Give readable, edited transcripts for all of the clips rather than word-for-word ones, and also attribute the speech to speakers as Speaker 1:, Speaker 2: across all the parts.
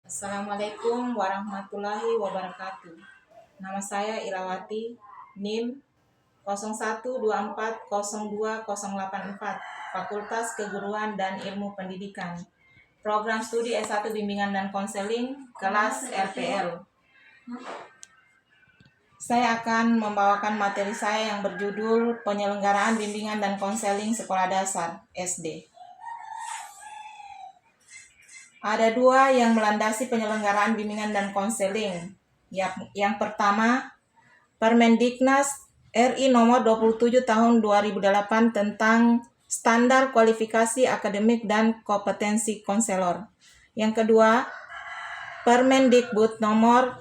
Speaker 1: Assalamualaikum warahmatullahi wabarakatuh. Nama saya Irawati, NIM 0124020084, Fakultas Keguruan dan Ilmu Pendidikan. Program Studi S1 Bimbingan dan Konseling, kelas RPL. Saya akan membawakan materi saya yang berjudul Penyelenggaraan Bimbingan dan Konseling Sekolah Dasar SD. Ada dua yang melandasi penyelenggaraan bimbingan dan konseling. Yang pertama, Permendiknas RI nomor 27 tahun 2008 tentang standar kualifikasi akademik dan kompetensi konselor. Yang kedua, Permendikbud nomor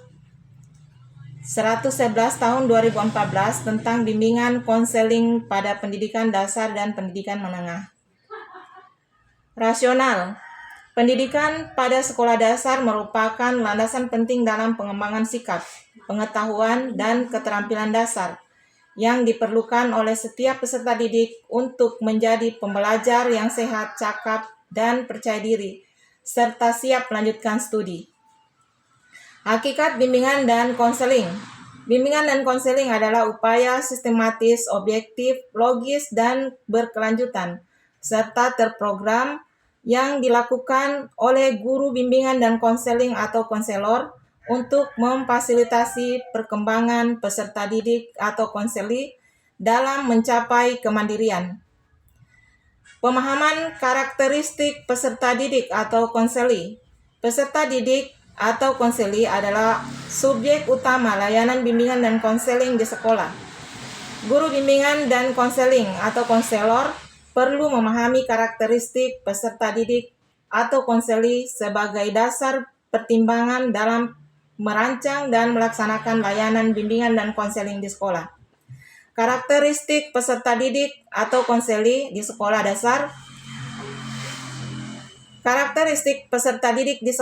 Speaker 1: 111 tahun 2014 tentang bimbingan konseling pada pendidikan dasar dan pendidikan menengah. Rasional. Pendidikan pada sekolah dasar merupakan landasan penting dalam pengembangan sikap, pengetahuan, dan keterampilan dasar yang diperlukan oleh setiap peserta didik untuk menjadi pembelajar yang sehat, cakap, dan percaya diri, serta siap melanjutkan studi. Hakikat bimbingan dan konseling. Bimbingan dan konseling adalah upaya sistematis, objektif, logis, dan berkelanjutan, serta terprogram yang dilakukan oleh guru bimbingan dan konseling atau konselor untuk memfasilitasi perkembangan peserta didik atau konseli dalam mencapai kemandirian. Pemahaman karakteristik peserta didik atau konseli. Peserta didik atau konseli adalah subjek utama layanan bimbingan dan konseling di sekolah. Guru bimbingan dan konseling atau konselor perlu memahami karakteristik peserta didik atau konseli sebagai dasar pertimbangan dalam merancang dan melaksanakan layanan bimbingan dan konseling di sekolah. Karakteristik peserta didik atau konseli di sekolah dasar. Karakteristik peserta didik di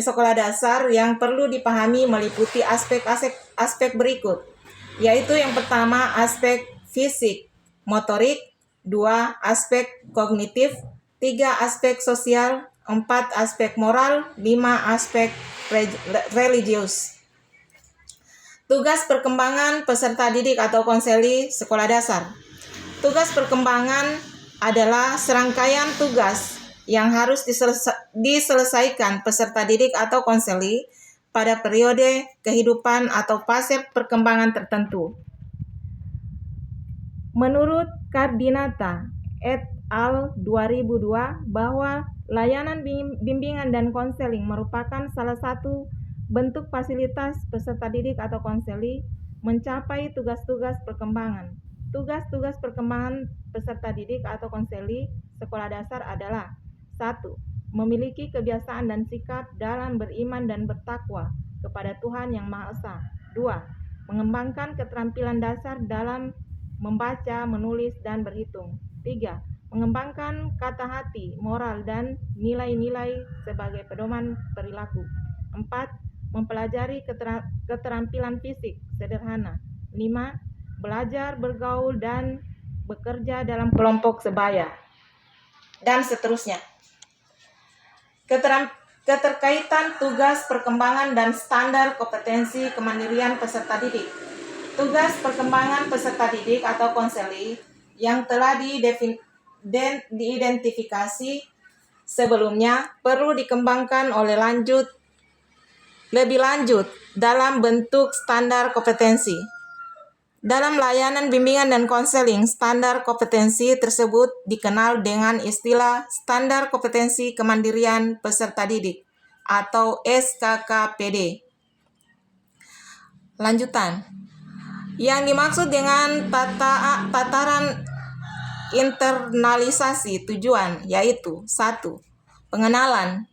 Speaker 1: sekolah dasar yang perlu dipahami meliputi aspek berikut, yaitu yang pertama aspek fisik, motorik, 2. Aspek kognitif, 3. Aspek sosial, 4. Aspek moral, 5. Aspek religius. Tugas perkembangan peserta didik atau konseli sekolah dasar. Tugas perkembangan adalah serangkaian tugas yang harus diselesaikan peserta didik atau konseli pada periode kehidupan atau fase perkembangan tertentu. Menurut Cardinata et al. 2002 bahwa layanan bimbingan dan konseling merupakan salah satu bentuk fasilitas peserta didik atau konseli mencapai tugas-tugas perkembangan. Tugas-tugas perkembangan peserta didik atau konseli sekolah dasar adalah 1. Memiliki kebiasaan dan sikap dalam beriman dan bertakwa kepada Tuhan Yang Maha Esa. 2. Mengembangkan keterampilan dasar dalam membaca, menulis, dan berhitung. 3. Mengembangkan kata hati, moral, dan nilai-nilai sebagai pedoman perilaku. 4. Mempelajari keterampilan fisik sederhana. 5. Belajar bergaul dan bekerja dalam kelompok sebaya. Dan seterusnya. Keterkaitan tugas perkembangan dan standar kompetensi kemandirian peserta didik. Tugas perkembangan peserta didik atau konseli yang telah diidentifikasi sebelumnya perlu dikembangkan lebih lanjut dalam bentuk standar kompetensi. Dalam layanan bimbingan dan konseling, standar kompetensi tersebut dikenal dengan istilah Standar Kompetensi Kemandirian Peserta Didik atau SKKPD. Lanjutan. Yang dimaksud dengan tataran internalisasi tujuan yaitu 1. Pengenalan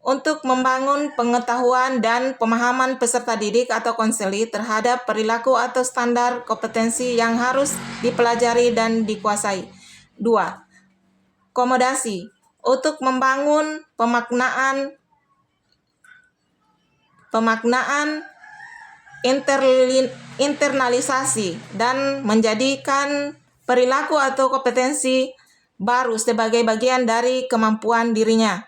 Speaker 1: untuk membangun pengetahuan dan pemahaman peserta didik atau konseli terhadap perilaku atau standar kompetensi yang harus dipelajari dan dikuasai. 2. Komodasi untuk membangun pemaknaan internalisasi dan menjadikan perilaku atau kompetensi baru sebagai bagian dari kemampuan dirinya.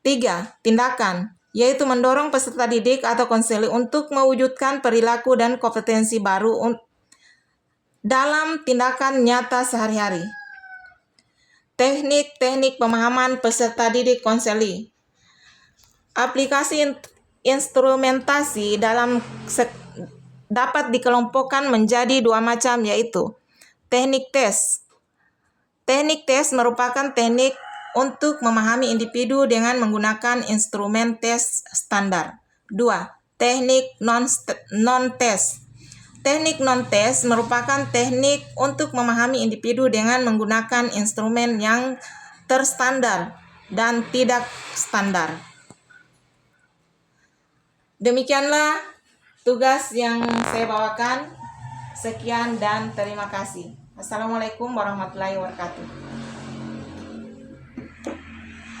Speaker 1: 3. Tindakan, yaitu mendorong peserta didik atau konseling untuk mewujudkan perilaku dan kompetensi baru dalam tindakan nyata sehari-hari. Teknik-teknik pemahaman peserta didik konseling. Aplikasi instrumentasi dapat dikelompokkan menjadi 2 macam, yaitu teknik tes. Teknik tes merupakan teknik untuk memahami individu dengan menggunakan instrumen tes standar. 2. Teknik non-tes. Teknik non-tes merupakan teknik untuk memahami individu dengan menggunakan instrumen yang terstandar dan tidak standar. Demikianlah tugas yang saya bawakan. Sekian dan terima kasih. Assalamualaikum warahmatullahi wabarakatuh.